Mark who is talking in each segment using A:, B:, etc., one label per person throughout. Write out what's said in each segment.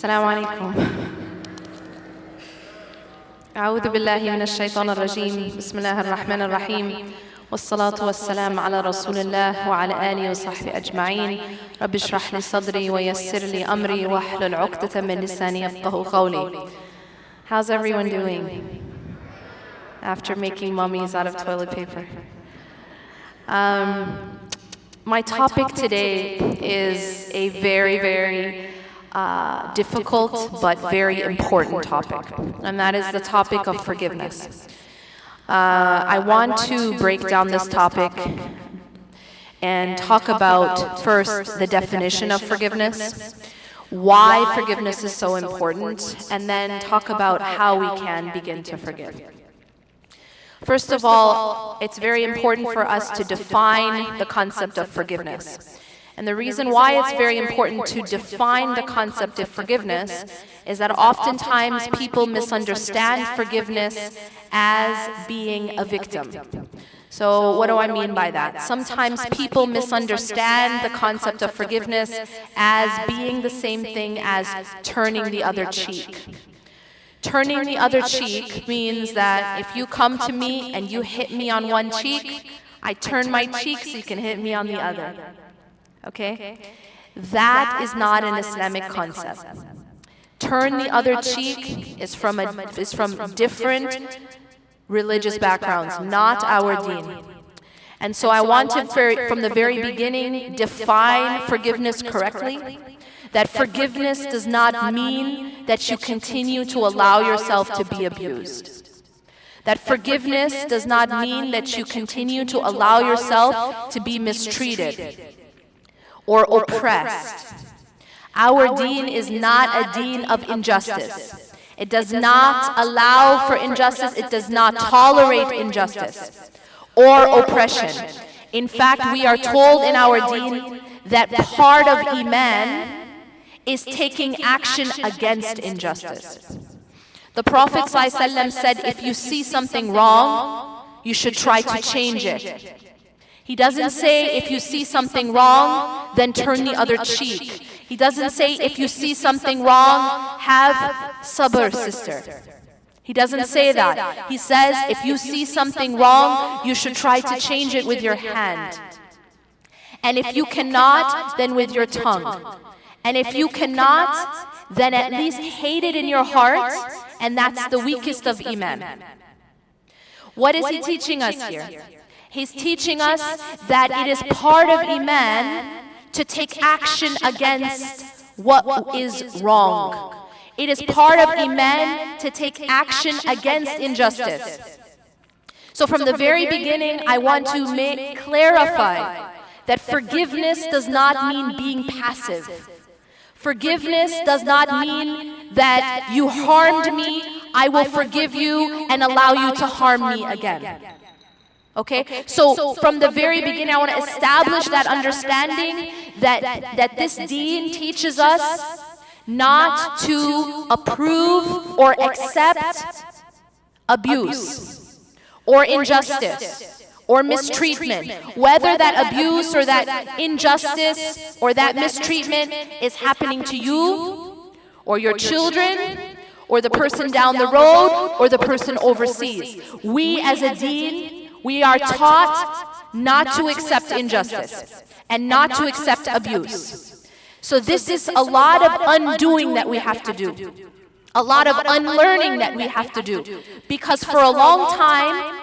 A: السلام عليكم. أعوذ بالله من الشيطان الرجيم. بسم الله الرحمن الرحيم. والصلاة والسلام على رسول الله وعلى آله وصحبه أجمعين. رب اشرح لي صدري ويسر لي أمري واحلل عقدة من لساني يفقهوا قولي. How's everyone doing after making mummies out of toilet paper? My topic today is a very difficult but very important topic, and that is the topic of forgiveness. I want to break down this topic and talk about first the definition of forgiveness, why forgiveness is so important, and then talk about how we can begin to forgive. First of all, it's very important for us to define the concept of forgiveness. And the reason why it's very important to define the concept of forgiveness is that oftentimes people misunderstand forgiveness as being a victim. So what do I mean by that? Sometimes people misunderstand the concept of forgiveness as being the same thing as turning the other cheek. Turning the other cheek means that if you come to me and you hit me on one cheek, I turn my cheek so you can hit me on the other. Okay? That is not an Islamic concept. Turn the other cheek is from different religious backgrounds, not our deen. And so I want to, from the very beginning, define forgiveness correctly. That forgiveness does not mean that you continue to allow yourself to be abused. That forgiveness does not mean that you continue to allow yourself to be mistreated or oppressed. Our deen is not a deen of injustice. It does not allow for injustice. It does not tolerate injustice or oppression. In fact, we are told in our deen that part of Iman is taking action against injustice. The Prophet ﷺ said, if you see something wrong, you should try to change it. He doesn't say, if you see something wrong, then turn the other cheek. He doesn't say, if you see something wrong, have sabr, sister. He doesn't say that. He says, if you see something wrong, you should try to change it with your hand. And if you cannot, then with your tongue. And if you cannot, then at least hate it in your heart, and that's the weakest of Iman. What is he teaching us here? He's teaching us that it is part of Iman to take action against what is wrong. It is part of Iman to take action against injustice. So from the very beginning, I want to clarify that forgiveness does not mean being passive. Forgiveness does not mean that you harmed me, I will forgive you and allow you to harm me again. Okay? So from the very beginning, I want to establish that understanding that this deen teaches us not to approve or accept abuse or injustice or mistreatment, whether that abuse or that injustice or that mistreatment is happening to you or your children or the person down the road or the person overseas. We as a deen, we are taught not to accept injustice and not to accept abuse. So this is a lot of undoing that we have to do, a lot of unlearning that we have to do, because for a long time,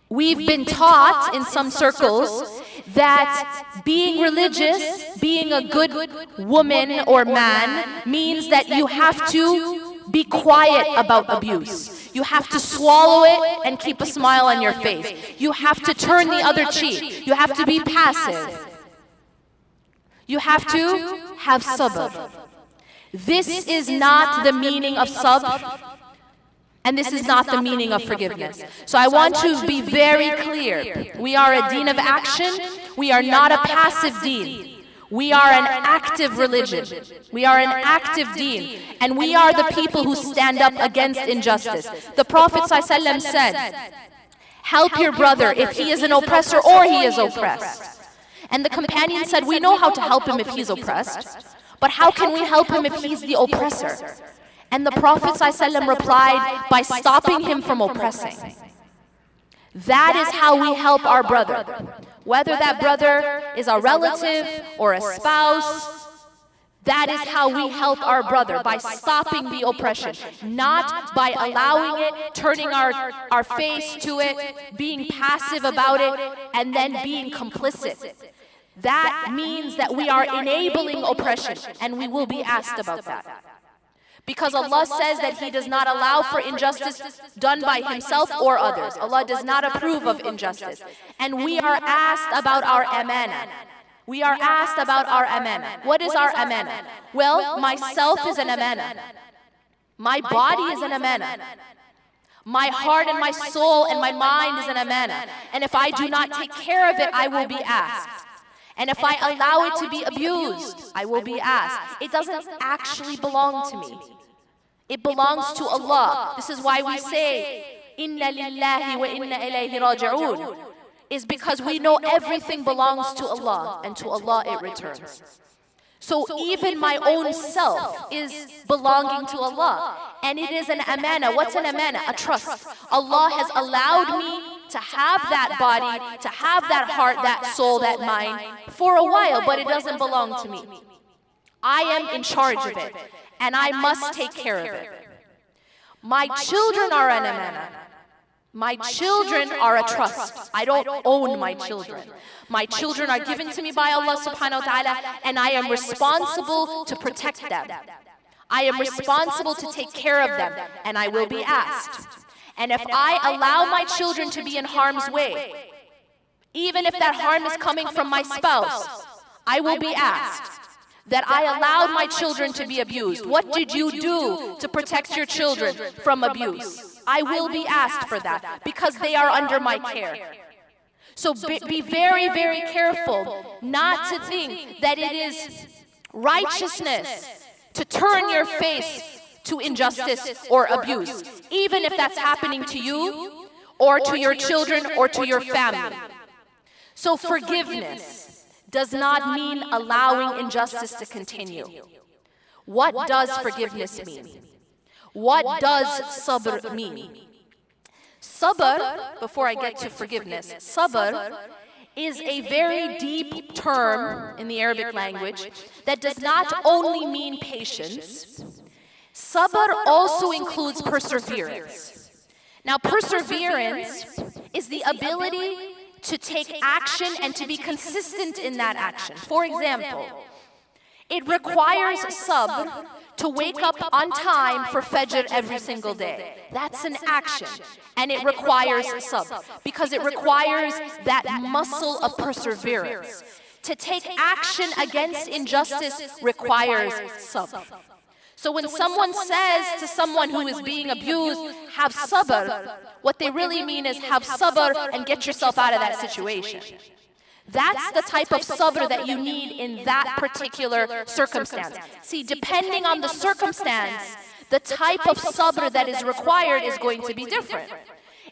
A: we've been taught in some circles that being religious, being a good woman or man, means that you have to be quiet about abuse. You have to swallow it and keep a smile on your face. You have to turn the other cheek. You have to be passive. You have to have sabr. This is not the meaning of sabr. And this is not the meaning of forgiveness. So I want to be very clear. We are a deen of action. We are not a passive deen. We are an active religion. We are an active deen. And we are the people who stand up against injustice. The Prophet ﷺ said, help your brother if he is an oppressor or he is oppressed. And the companion said, we know how to help him if he's oppressed. But how can we help him if he's the oppressor? And the Prophet ﷺ replied, by stopping him from oppressing. That is how we help our brother. Whether that brother is a relative or a spouse, that is how we help our brother, by stopping the oppression, not by allowing it, turning our face to it, being passive about it, and then being complicit. That means that we are enabling oppression, and we will be asked about that. Because Allah says that He does not allow for injustice done by Himself or others. Allah does not approve of injustice. And we are asked about our amana. We are asked about our amana. What is our amana? Well, myself is an amana. My body is an amana. My heart and my soul and my mind is an amana. And if I do not take care of it, I will be asked. And if I allow it to be abused, I will be asked. It doesn't actually belong to me. It belongs to Allah. This is why we say, Inna lillahi wa inna ilayhi raji'un. Is because we know everything belongs to Allah, and to Allah it returns. So even my own self is belonging to Allah. And it is an amana. What's an amana? A trust. Allah has allowed me to have that body, to have that heart, that soul, that mind for a while, but it doesn't belong to me. I am in charge of it, and I must take care of it. My children are an amana. My children are a trust. I don't own my children. My children are given to me by Allah subhanahu wa ta'ala, and I am responsible to protect them. I am responsible to take care of them, and I will be asked. And if I allow my children to be in harm's way, even if that harm is coming from my spouse, I will be asked. That I allowed my children to be abused. What did you do to protect your children from abuse? I will be asked for that because they are under my care. So be very, very careful not to think that it is righteousness to turn your face to injustice or abuse, even if that's happening to you or to your children or to your family. So forgiveness does not mean allowing injustice to continue. What does forgiveness mean? What does sabr mean? Sabr, before I get to forgiveness, sabr is a very deep term in the Arabic language that does not only mean patience. Sabr also includes perseverance. Now, perseverance is the ability to take action and to be consistent in that action. For example, it requires sabr to wake up on time for Fajr every single day. That's an action. And it requires sabr because it requires that muscle of perseverance. To take action against injustice requires sabr. So when someone says to someone who is being abused, have sabr, what they really mean is have sabr and get yourself out of that situation. That's the type of sabr that you need in that particular circumstance. See, depending on the circumstance, the type of sabr that is required is going to be different.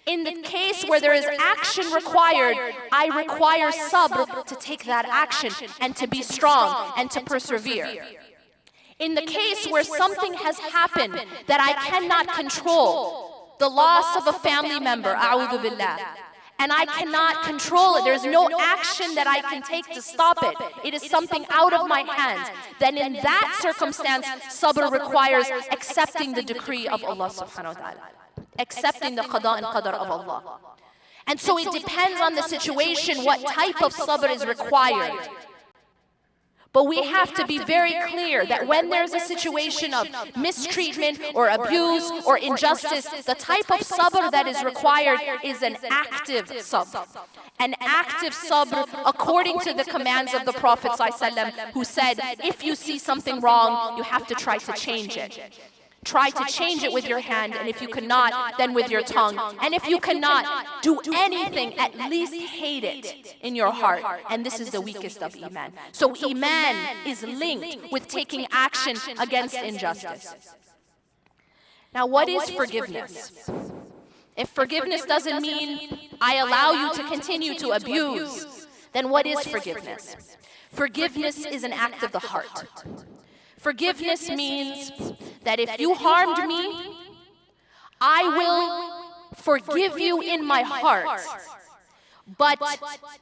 A: In the case where there is action required, I require sabr to take that action and to be strong and to persevere. In the case where something has happened that I cannot control, the loss of a family member, a'udhu billah, and I cannot control it, there's no action that I can take to stop it, it is something out of my hands, then in that circumstance, sabr requires accepting the decree of Allah subhanahu wa ta'ala, accepting the qada and qadar of Allah. And so it depends on the situation what type of sabr is required. But we have to be very clear that when there's a situation of mistreatment or abuse or injustice, the type of sabr that is required is an active sabr. An active sabr according to the commands of the Prophet ﷺ, who said, if you see something wrong, you have to try to change it. Try to change it with your hand, and if you cannot, then with your tongue. And if you cannot do anything, at least hate it in your heart. And this is the weakest of Iman. So Iman is linked with taking action against injustice. Now, what is forgiveness? If forgiveness doesn't mean I allow you to continue to abuse, then what is forgiveness? Forgiveness is an act of the heart. Forgiveness means that if you harmed me, I will forgive you in my heart, but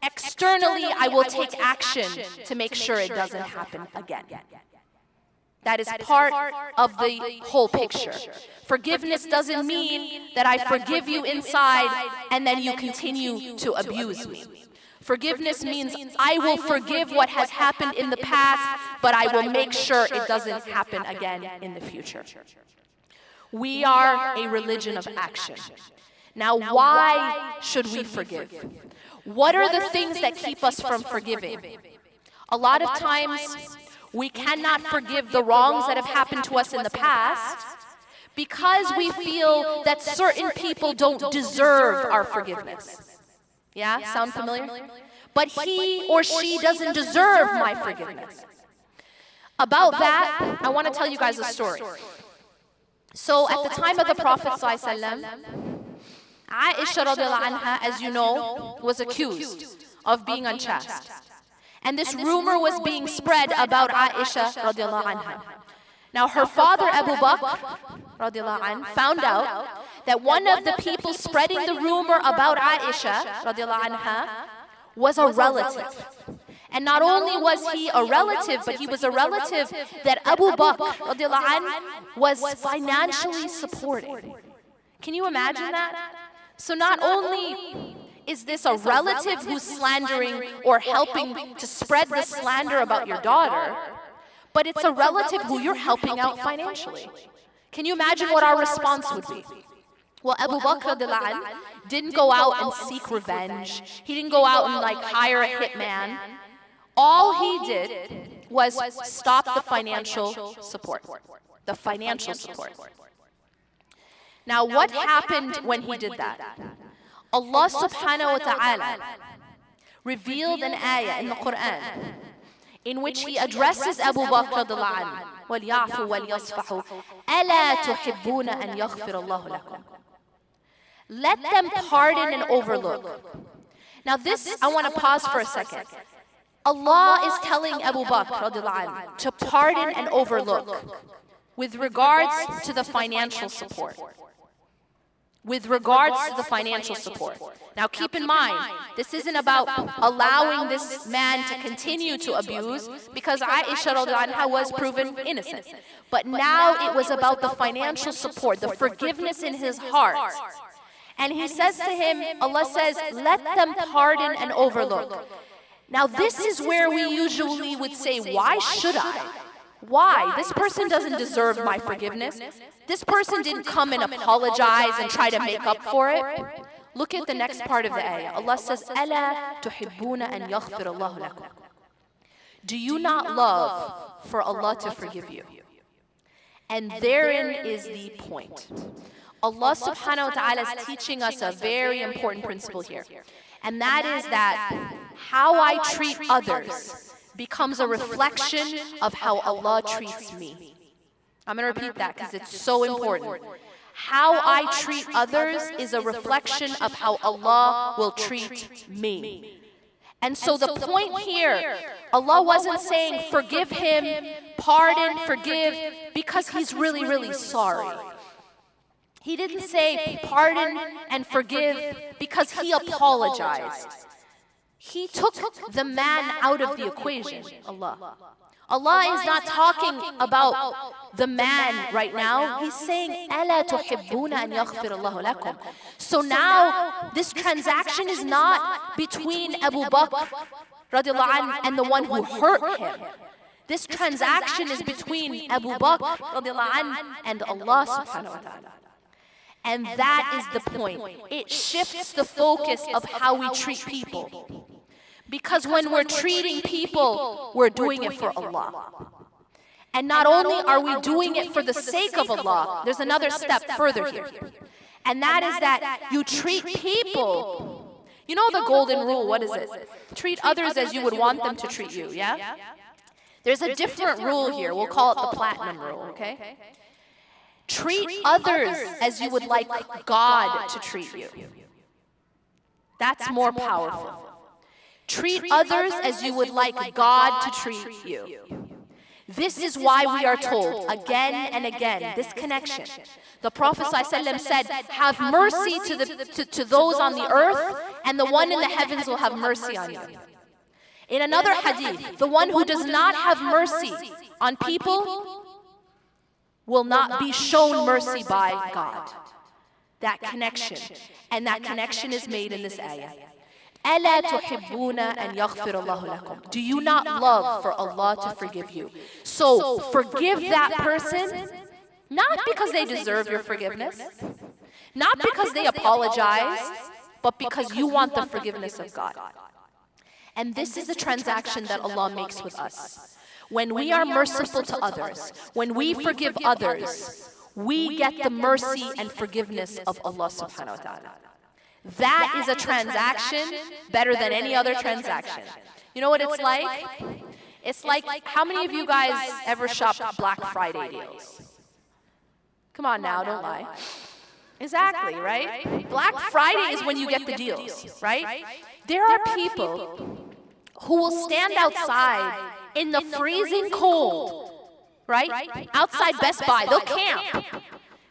A: externally I will take action to make sure it doesn't happen again. That is part of the whole picture. Forgiveness doesn't mean that I forgive you inside and then you continue to abuse me. Forgiveness means I will forgive what has happened in the past, but I will make sure it doesn't happen again in the future. We are a religion of action. Now, why should we forgive? What are the things that keep us from forgiving? A lot of times, we cannot forgive the wrongs that have happened to us in the past because we feel that certain people don't deserve our forgiveness. Yeah, sound familiar? But he or she doesn't deserve my forgiveness. About that, I want to tell you guys a story. So at the time of the Prophet ﷺ, Aisha radiallahu anha, as you know, was accused of being unchaste. And this rumor was being spread about Aisha radiallahu anha. Now her father Abu Bakr radiallahu anh found out that one of the people spreading the rumor about Aisha radiallahu anha was a relative. And not only was he a relative, but he was a relative that Abu Bakr radiallahu anh was financially supporting. Can you imagine that? So not only is this a relative who's slandering or helping to spread the slander about your daughter, but it's a relative who you're helping out financially. Can you imagine what our response would be? Well, Abu Bakr didn't go out and seek revenge. He didn't go out and hire a hitman. All he did was stop the financial support. The financial support. Now, what happened when he did that? Allah subhanahu wa ta'ala revealed an ayah in the Quran in which he addresses Abu Bakr radiallahu anhu, وَلْيَعْفُوا وَلْيَصْفَحُوا أَلَا تُحِبُّونَ أَنْ يَغْفِرَ اللَّهُ لَكُمْ. Let them pardon and overlook. Now this, I want to pause for a second. Allah is telling Abu Bakr radiallahu anhu to pardon and overlook with regards to the financial support. With regards to the financial support. Now keep in mind, this isn't about allowing this man to continue to abuse because Aisha radiallahu anha was proven innocent. But now it was about the financial support, the forgiveness in his heart. And he says to him, Allah says, let them pardon and overlook. Now this is where we usually would say, why should I? Why? This person doesn't deserve my forgiveness. This person didn't come and apologize and try to make up for it. Look at the next part of the ayah. Allah says, أَلَا تُحِبُّونَ أَنْ يَغْفِرَ اللَّهُ لَكُمْ. Do you not love for Allah to forgive you? And therein is the point. Allah subhanahu wa ta'ala is teaching us a very important principle here. And that is that how I treat others becomes a reflection of how Allah treats me. I'm going to repeat that because it's so important. How I treat others is a reflection of how Allah will treat me. And so the point here, Allah wasn't saying forgive him, pardon, forgive, because he's really, really sorry. He didn't say pardon and forgive because he apologized. He took the man out of the equation, Allah. Allah is not talking about the man right now. He's saying, أَلَا تُحِبُّونَ أَنْ يَغْفِرَ اللَّهُ لَكُمْ. So now, this transaction is not between Abu Bakr radiallahu anh and the one who hurt him. This transaction is between Abu Bakr radiallahu anh and Allah subhanahu wa ta'ala. And that is the point. It shifts the focus of how we treat people. Because when we're treating people, we're doing it for Allah. And not only are we doing it for the sake of Allah, there's another step further here. And that is that you treat people. You know the golden rule, what is it? Treat others as you would want them to treat you, yeah? There's a different rule here. We'll call it the platinum rule, okay? Treat others as you would like God to treat you. That's more powerful. Treat others as you would like God to treat you. This is why we are told again and again, this connection. The Prophet ﷺ said, have mercy to those on the earth, and the one in the heavens will have mercy on you. In another hadith, the one who does not have mercy on people will not be shown mercy by God. That connection. And that connection is made in this ayah. أَلَا تُحِبُّونَ أَنْ يَغْفِرَ اللَّهُ لَكُمْ. Do you not love for Allah to forgive you? So forgive that person, not because they deserve your forgiveness, not because they apologize, but because you want the forgiveness of God. And this is the transaction that Allah makes with us. When we are merciful to others, when we forgive others, we get the mercy and forgiveness of Allah subhanahu wa ta'ala. That is a transaction better than any other transaction. You know what it's like? It's like, how many of you guys ever shopped Black Friday deals? Come on now, don't lie. Exactly, right? Black Friday is when you get the deals, right? There are people who will stand outside in the freezing cold, right? Outside Best Buy, they'll camp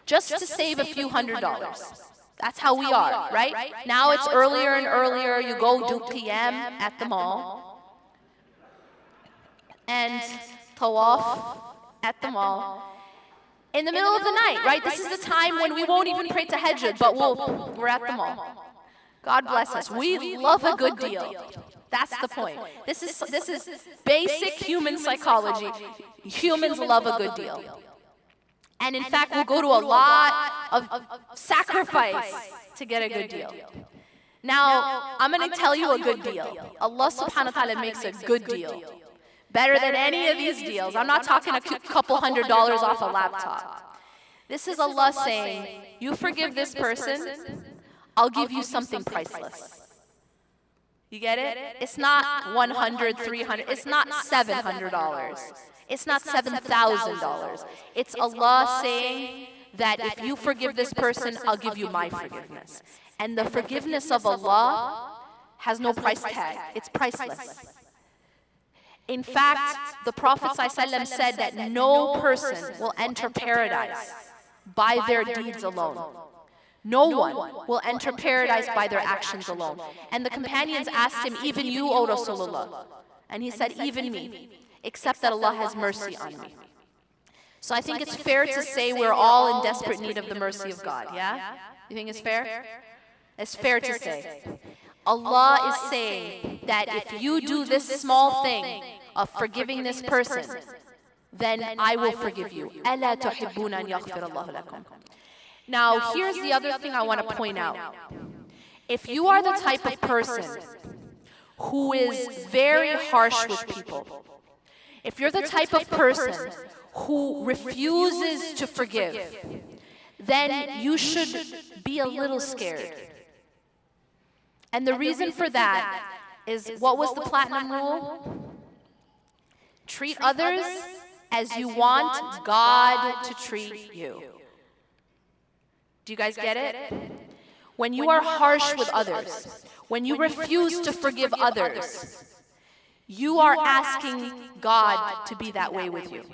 A: just to save a few $100s. That's how we are, right? Now it's earlier and earlier. You go do PM at the mall and tawaf at the mall in the middle of the night, right? This is the time when we won't even pray tahajjud, but we're at the mall. God bless us. We love a good deal. That's the point. This is basic human psychology. Humans love a good deal. And in fact, we'll go to a lot of sacrifice to get a good deal. Now, I'm going to tell you a good deal. Allah subhanahu wa ta'ala makes a good deal. Better than any of these deals. I'm not talking a couple $100 off a laptop. This is Allah saying, you forgive this person, I'll give you something priceless. You get it? It's not $100, $300, it's not $700. It's not $7,000. It's Allah saying that if you forgive this person, I'll give you my forgiveness. And the forgiveness of Allah has no price tag. It's priceless. In fact, the Prophet ﷺ said that no person will enter paradise by their deeds alone. No one will enter paradise by their actions alone. And the companions asked him, even you, O Rasulullah? And he said, even me, except that Allah has mercy on me. So I think it's fair to say we're all in desperate need of the mercy of God, yeah? You think it's fair? It's fair to say. Allah is saying that if you do this small thing of forgiving this person, then I will forgive you. أَلَا تُحِبُّونَ أَنْ يَغْفِرَ اللَّهُ لَكُمْ. Now, here's the other thing I want to point out. If you are the type of person who is very harsh with people, if you're the type of person who refuses to forgive, then you should be a little scared. And the reason for that is, what was the platinum rule? Treat others as you want God to treat you. Do you guys get it? When you are harsh with others, when you refuse to forgive others, you are asking God to be that way with you.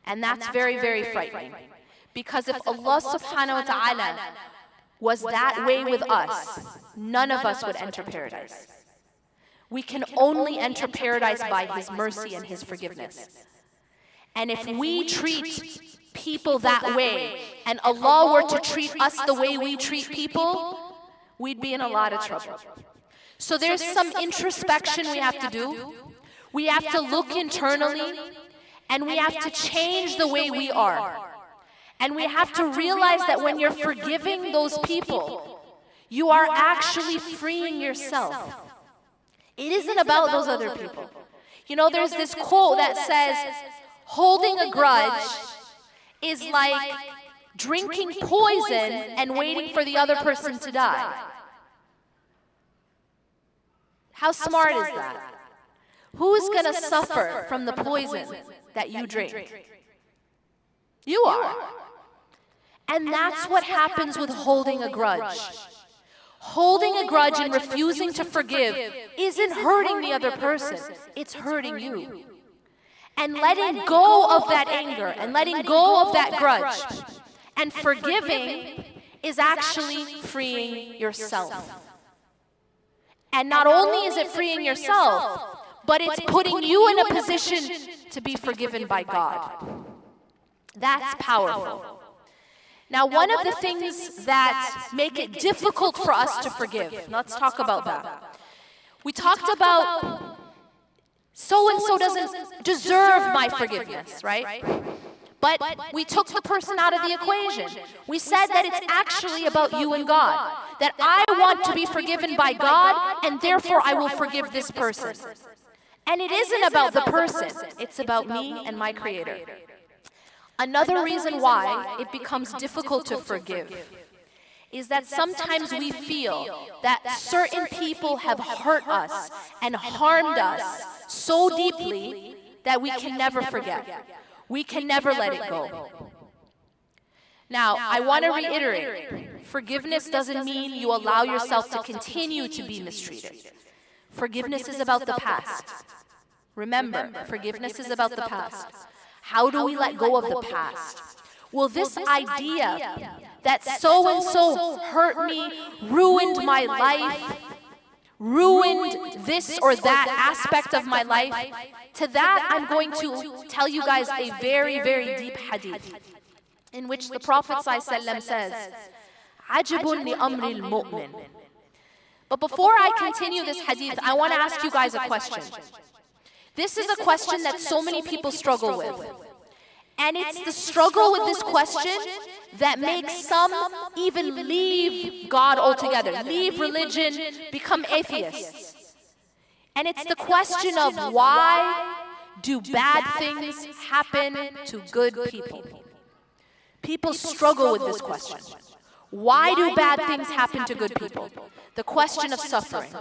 A: And that's very, very frightening. Because if Allah subhanahu wa ta'ala was that way with us, none of us would enter paradise. We can only enter paradise by His mercy and His forgiveness. And if we treat people that way, and Allah were to treat us the way we treat people, we'd be in a lot of trouble. So there's some introspection we have to do. We have to look internally, and we have to change the way we are. And we have to realize that when you're forgiving those people, you are actually freeing yourself. It isn't about those other people. You know, there's this quote that says, holding a grudge is like drinking poison and waiting for the other person to die. How smart is that? Who's going to suffer from the poison that you drink? You are. And that's what happens with holding a grudge. Holding a grudge and refusing to forgive isn't hurting the other person, it's hurting you. and letting go of that anger and letting go of that grudge and forgiving is actually freeing yourself. And not only is it freeing yourself, but it's putting you in a position to be forgiven by God. That's powerful. Now, one of the things that make it difficult for us to forgive, let's talk about that. We talked about so-and-so doesn't deserve my forgiveness, right? But we took the person out of the equation. We said that it's actually about you and God. That I want to be forgiven by God, and therefore I will forgive this person. And it isn't about the person. It's about me and my Creator. Another reason why it becomes difficult to forgive is that sometimes we feel that certain people have hurt us and harmed us so deeply that we can never forget. We can never let it go. Now, I want to reiterate, forgiveness doesn't mean you allow yourself to continue to be mistreated. Forgiveness is about the past. Remember, forgiveness is about the past. How do we let go of the past? Well, this idea that so-and-so hurt me, ruined my life, ruined this or that aspect of my life, to that I'm going to tell you guys a very, very deep hadith in which the Prophet ﷺ says, عَجَبٌ لِأَمْرِ الْمُؤْمِنِ. But before I continue this hadith, I want to ask you guys a question. This is a question that so many people struggle with. And it's the struggle with this question that makes some even leave God altogether, leave religion, become atheists. And it's the question of why do bad things happen to good people? People struggle with this question. Why do bad things happen to good people? The question of suffering.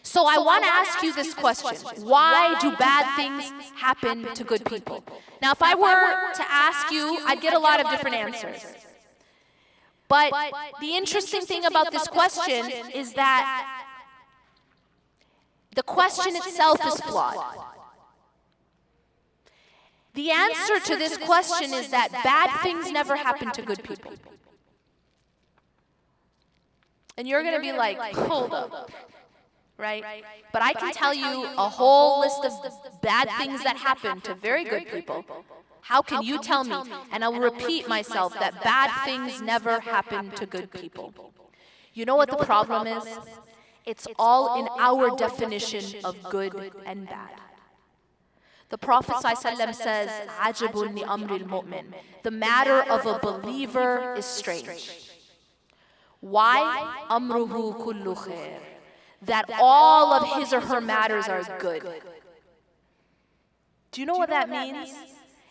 A: So I want to ask you this question. Why do bad things happen to good people? Now, if I were to ask you, I'd get a lot of different answers. But the interesting thing about this question is that the question itself is flawed. The answer to this question is that bad things never happen to good people. And you're going to be like, hold up. Right? But I can tell you a whole list of bad things that happen to very good people. How can you tell me? And I will repeat myself that bad things never happen to good people. You know what the problem is? It's all in our definition of good and bad. The Prophet ﷺ says, عَجَبٌ لِأَمْرِ الْمُؤْمِنِ. The matter of a believer is strange. Why? أَمْرُهُ كُلُّ خَيْرٍ. That all of his or her matters are good. Do you know what that means?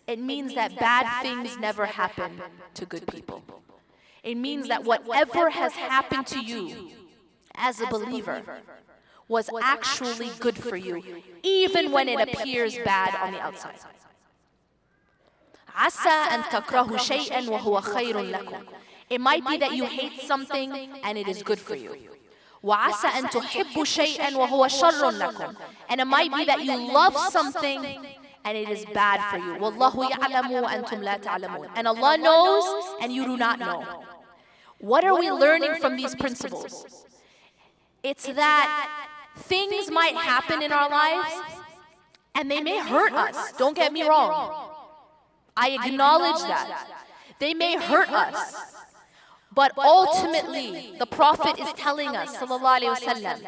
A: It means that bad things never happen to good people. It means that whatever has happened to you as a believer was actually good for you, even when it appears bad on the outside. عَسَىٰ أَن تَكْرَهُ شَيْئًا وَهُوَ خَيْرٌ لَكُمْ. It might be that you hate something and it is good for you. وَعَسَىٰ أَن تُحِبُّ شَيْئًا وَهُوَ شَرٌ لَكُمْ. And it might be that you love something and it is bad for you. وَاللَّهُ يَعْلَمُ وَأَنْتُمْ لَا تَعْلَمُونَ. And Allah knows and you do not know. What are we learning from these principles? It's that things might happen in our lives and they may hurt us. Don't get me wrong. I acknowledge that. They may hurt us. But ultimately, the Prophet is telling us, sallallahu alaihi wasallam,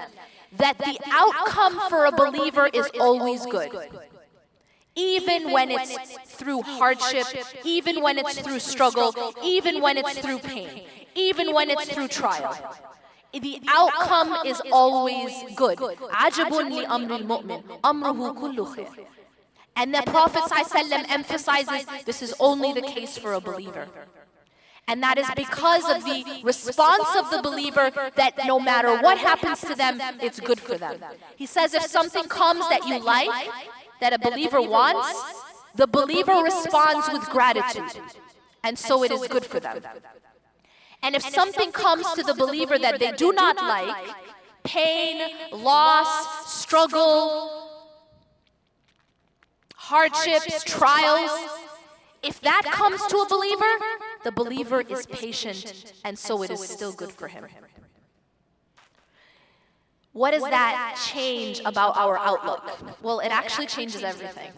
A: that the outcome for a believer is always good. Even when it's through hardship, even when it's through struggle, even when it's through pain, even when it's through trial. The outcome is always good. عَجَبٌ لِأَمْرِ الْمُؤْمِنِ أَمْرُهُ كُلُّ خَيْرٍ. And the Prophet ﷺ emphasizes this is only the case for a believer. And that is because of the response of the believer that no matter what happens to them, it's good for them. He says if something comes that you like, that a believer wants, the believer responds with gratitude. And so it is good for them. And if something comes to the believer that they do not like, pain, loss, struggle, hardships, trials, if that comes to a believer, the believer is patient, and so it is still good for him. What does that change about our outlook? Well, it actually changes everything.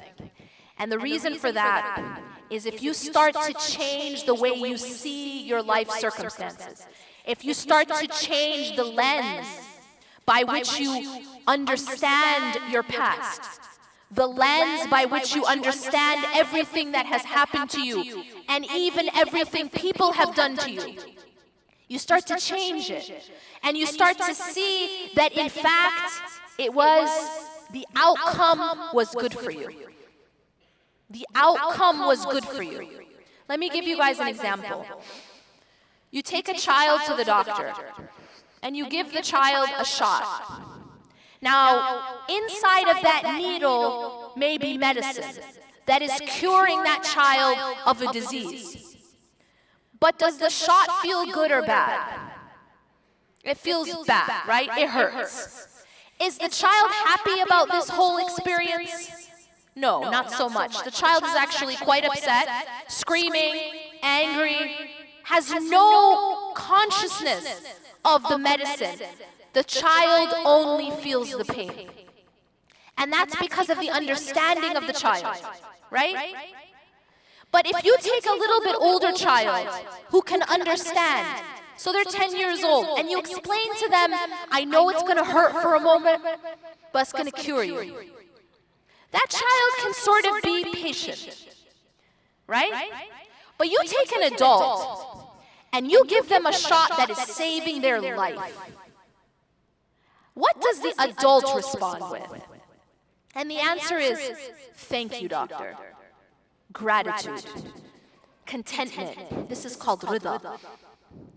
A: And the reason for that is if you start to change the way you see your life circumstances, if you start to change the lens by which you understand your past, the lens by which you understand everything that has happened to you, and even everything people have done to you, you start to change it. And you start to see that in fact, the outcome was good for you. The outcome was good for you. Let me give you guys an example. You take a child to the doctor, and you give the child a shot. Now, inside of that needle may be medicine that is curing that child of a disease. But does the shot feel good or bad? It feels bad, right? It hurts. Is the child happy about this whole experience? No, not so much. The child is actually quite upset, screaming, angry, has no consciousness of the medicine. The child only feels the pain. And that's because of the understanding of the child, right? But if you take a little bit older child who can understand, so they're 10 years old, and you explain to them, I know it's going to hurt for a moment, but it's going to cure you. That child can sort of be patient, right? But you take an adult, and you give them a shot that is saving their life. What does the adult respond with? And the answer is, thank you, doctor. Gratitude. Contentment. This is called rida.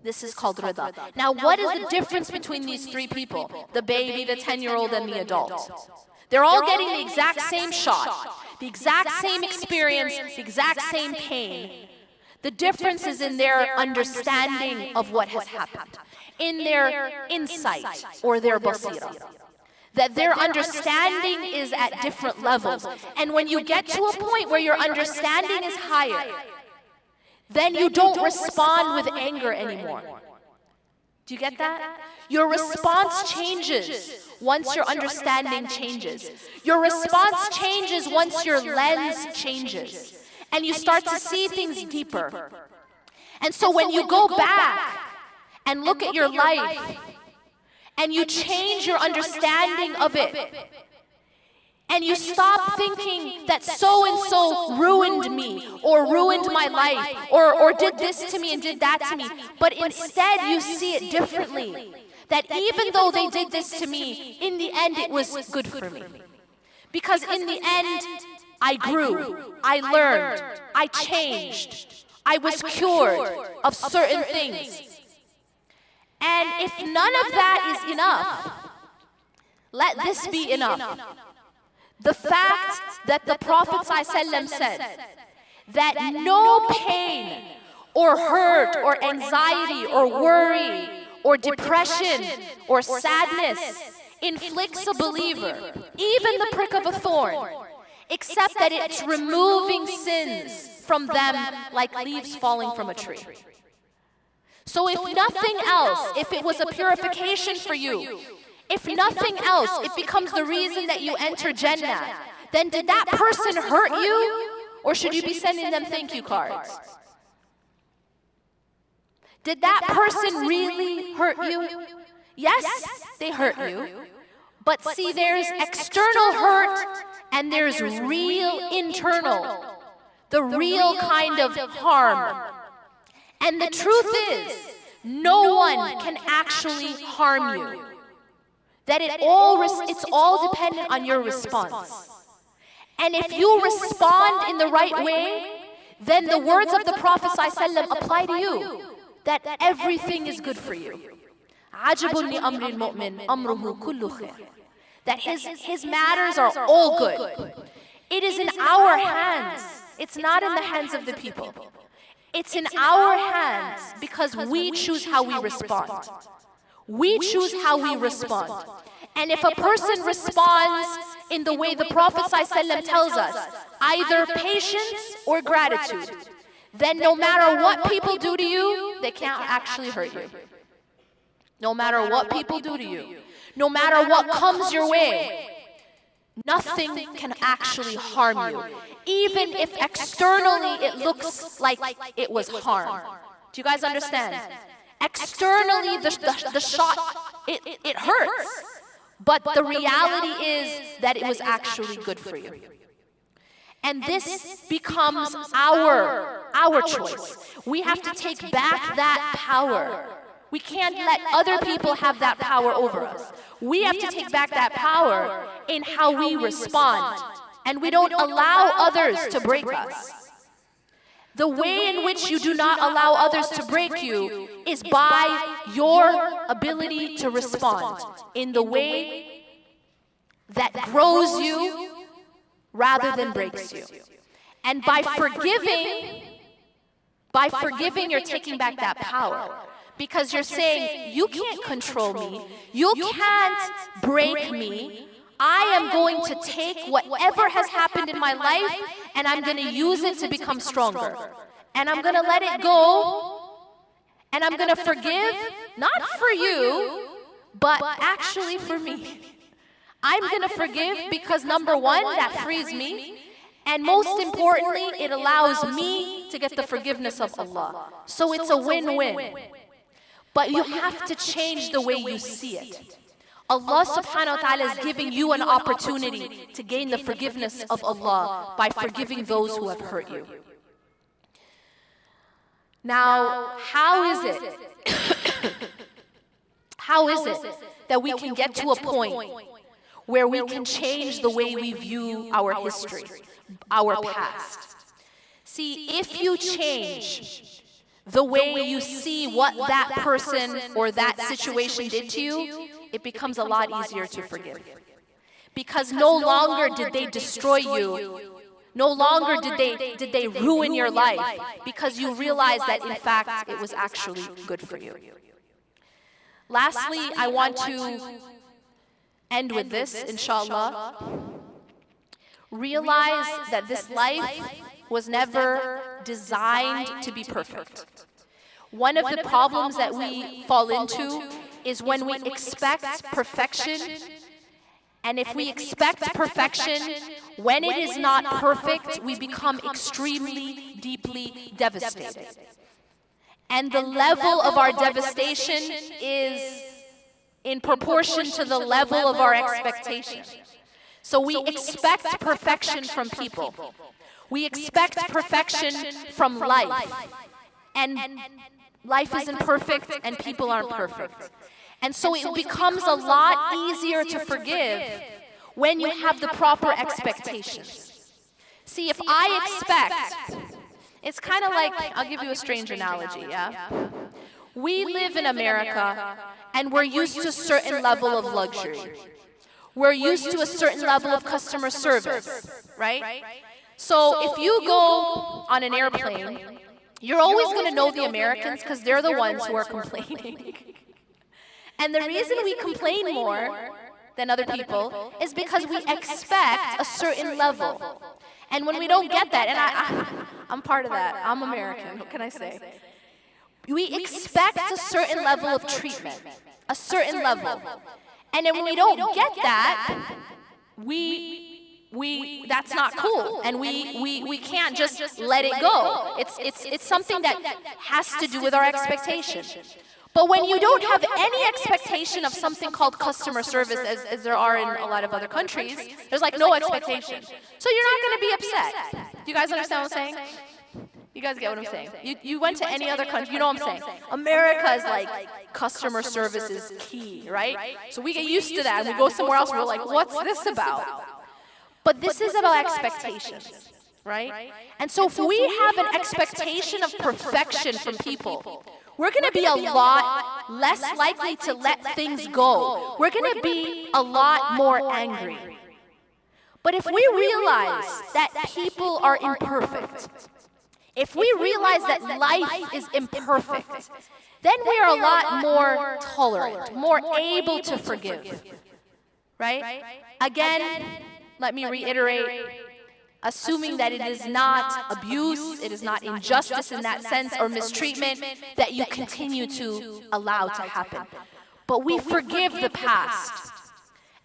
A: This is called rida. Now, what is the difference between these three people? The baby, the 10-year-old, and the adult. They're all getting the exact same shot, the exact same experience, the exact same pain. The difference is in their understanding of what has happened, in their insight or their basira. That their understanding is at different levels. And when you get to a point where your understanding is higher, then you don't respond with anger anymore. Do you get that? Your response changes once your understanding changes. Your response changes once your lens changes. And you start to see things deeper. And so when you go back and look at your life, and you change your understanding of it, and you stop thinking that so-and-so ruined me, or ruined my life, or did this to me and did that to me, but instead you see it differently. That even though they did this to me, in the end it was good for me. Because in the end, I grew, I learned, I changed, I was cured of certain things. And if none of that is enough, let this be enough. The fact that the Prophet ﷺ said that no pain or hurt or anxiety or worry or depression or sadness inflicts a believer, even the prick of a thorn, except that it's removing sins from them like leaves falling from a tree. So if nothing else, if it was a purification for you, if nothing else, it becomes the reason that you enter Jannah, then did that person hurt you? Or should you be sending them thank you cards? Did that person really hurt you? Yes, they hurt you. But see, there's external hurt and there's real internal, the real kind of harm. And the truth is, no one can actually harm you. That it's all dependent on your response. And if you respond in the right way, then the words of the Prophet ﷺ apply to you, that everything is good for you. عَجَبٌ لِأَمْرِ الْمُؤْمِنِ أَمْرُهُ كُلُّ خَيْرٍ. That his matters are all good. It is in our hands. It's not in the hands of the people. It's in our hands because we choose how we respond. We choose how we respond. And if a person responds in the way the Prophet ﷺ tells us, either patience or gratitude, then no matter what people do to you, they can't actually hurt you. No matter what people do to you, no matter what comes your way, nothing can actually harm you, even if externally it looks like it was harm. Do you guys understand? Externally, the shot, it hurts. But the reality is that it was actually good for you. And this becomes our choice. We have to take back that power. We can't let other people have that power over us. We have to take back that power in how we respond. And we don't allow others to break us. The way in which you do not allow others to break you is by your ability to respond in the way that grows you rather than breaks you. And by forgiving, you're taking back that power. Because you're saying, you can't control me, you can't break me. I am going to take whatever has happened in my life and I'm going to use it to become stronger. And I'm going to let it go and I'm going to forgive, not for you, but actually for me. I'm going to forgive because number one, that frees me. And most importantly, it allows me to get the forgiveness of Allah. So it's a win-win. But you have to change the way you see it. Allah subhanahu wa ta'ala is giving you an opportunity to gain the forgiveness of Allah by forgiving those who have hurt you. Now, how is it that we can get to a point where we can change the way we view our history, our past? See, if you change the way you see what that person or that situation did to you, it becomes a lot easier to forgive. Because no longer did they destroy you, no longer did they ruin your life, because you realize that in fact it was actually good for you. Lastly, I want to end with this, inshallah. Realize that this life was never designed to be perfect. One of the problems that we fall into is when we expect perfection, and if we expect perfection, when it is not perfect, we become extremely, deeply devastated. And the level of our devastation is in proportion to the level of our expectation. So we expect perfection from people. We expect perfection from life. And life isn't perfect and people aren't perfect. And so it becomes a lot easier to forgive when you have the proper expectations. See, if I expect, it's kind of like, I'll give you a strange analogy, yeah? We live in America and we're used to a certain level of luxury. We're used to a certain level of customer service, right? So if you go on an airplane, you're always going to know the Americans because they're the ones who are complaining. And the reason we complain more than other people is because we expect a certain level. And when we don't get that, and I'm part of that, I'm American, what can I say? We expect a certain level of treatment, a certain level. And then when we don't get that, that's not cool, and we can't just let it go. It's something that has to do with our expectation. But when you don't have any expectation of something called customer service, as there are in a lot of other countries, there's like no expectation. So you're not going to be upset. Do you guys understand what I'm saying? You guys get what I'm saying? You went to any other country, you know what I'm saying? America is like, customer service is key, right? So we get used to that, and we go somewhere else, and we're like, what's this about? But this is about expectations, right? And so if we have an expectation of perfection from people, we're going to be a lot less likely to let things go. We're going to be a lot more angry. But if we realize that people are imperfect, if we realize that life is imperfect, then we are a lot more tolerant, more able to forgive. right? Again, let me reiterate, assuming that it is not abuse, it is not injustice in that sense or mistreatment that you continue to allow to happen. But we forgive the past.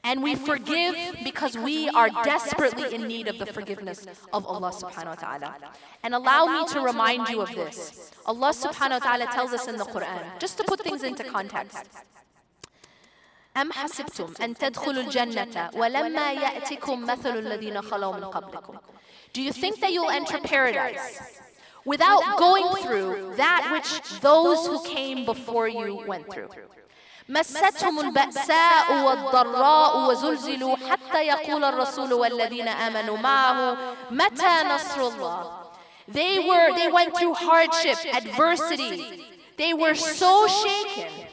A: And we forgive because we are desperately in need of the forgiveness of Allah subhanahu wa ta'ala. And allow me to remind you of this. Allah subhanahu wa ta'ala tells us in the Quran, just to put things into context. أَمْ حَسِبْتُمْ أَن تَدْخُلُوا الْجَنَّةَ وَلَمَّا يَأْتِكُمْ مَثَلُ الَّذِينَ خَلَوْا مِنْ قَبْلِكُمْ. Do you think that you'll enter paradise without going through that which those who came before you went through? مستهم البأساء والضراء وزلزلوا حتى يقول الرسول والذين آمنوا معه متى نصر الله. They went through hardship, adversity. They were so shaken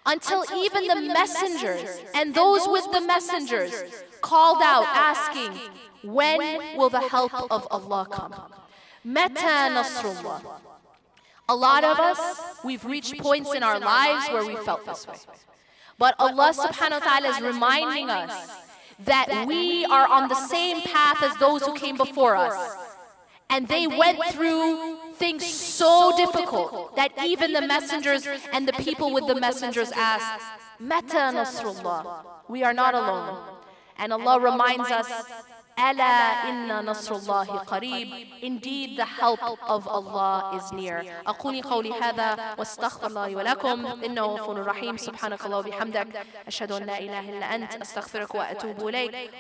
A: until even the messengers and those with the messengers called out asking, when will the help of Allah come? متى نصر الله. A lot of us, we've reached points in our lives where we felt this way. But Allah subhanahu wa ta'ala is reminding us that we are on the same path as those who came before us. And they went through things so difficult that even the messengers and the people with the messengers asked, Mata Nasrullah. We are not alone. And Allah reminds us, ألا إن نصر الله قريب. Indeed, the help of Allah is near. أقول قولي هذا واستغفر الله ولكم إنه غفور رحيم. سبحانك الله وبحمدك أشهد أن لا إله إلا أنت أستغفرك وأتوب إليك.